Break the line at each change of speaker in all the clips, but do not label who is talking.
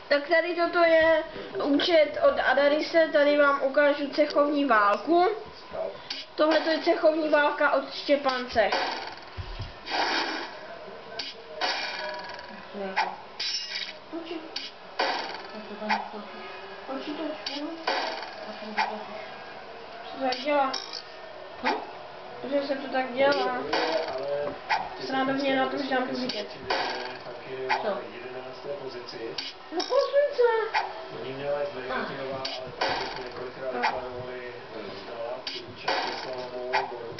Tak tady toto je účet od Adarise, tady vám ukážu cechovní válku. Tohle je cechovní válka od Štěpánce. Co tak dělá? Že se to tak dělá. Srandovně na tom, že dám to vidět. Co? No posuň se.
Oni měla jít Veritinová, ale pak několikrát deklarovali, zdala účast Slavonou, boru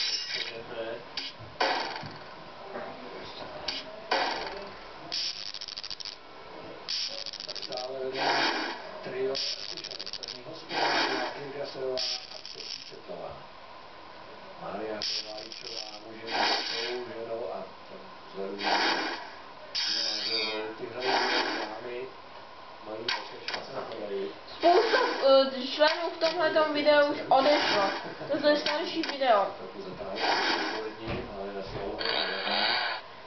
ne. Tak stále vedou trio Rakušanů. První hospodář, Martina Serová a třetí Četlová. Mária Kováličová může mít svou ženou a vzhledu tyhle dámy mají také šance na prodeji.
Spousta členů v tomhletom videu už odešlo. Toto je starší video.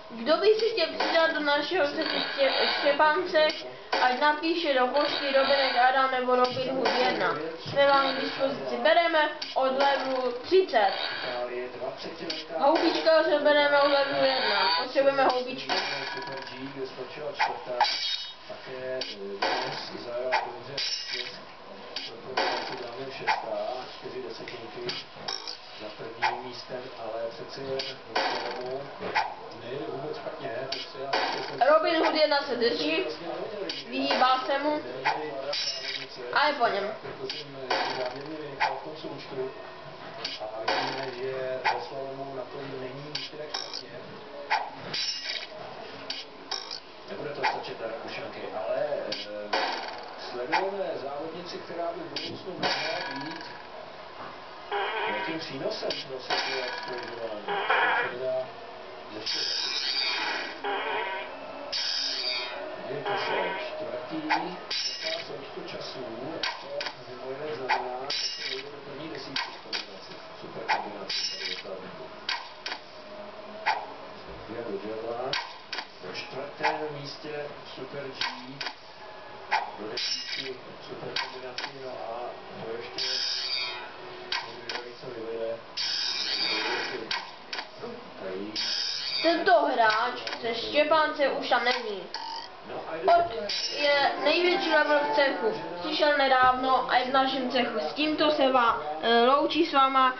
Kdo by si chtěl přidat do našeho Štěpánce, ať napíše do pošty Robinek Adam nebo Robin Hood 1. Jsme vám k dispozici. Bereme od levelu 30. Houbičkaře bereme od levelu 1. Potřebujeme houbičky.
Také dnes zajala dobře dáme 6. 4 desetinky za prvním místem, ale přeci nejde vůbec špatně.
Robin Hood 1 se drží, vyhýbá se mu a je po něm.
A vidíme, že ve Slalomu na tom není nikterak špatně. Nebude to stačit na Rakušanky, ale sledujeme závodnici, která by v budoucnu mohla být velkým přínosem pro světové explozování. Předá ještě dějte se čtvrtý, jaká součtu časů, to mimo jiné znamená, že se dojde do první desítky kombinace, super kombinace tady je slavníku. Sofia Dodžová na čtvrtém místě Super G, do desítky super kombinací, no a to ještě co vyvede.
Tento hráč ze Štěpánce už tam není. Je největší level v cechu. Přišel nedávno a je v našem cechu. S tímto se vám loučí s váma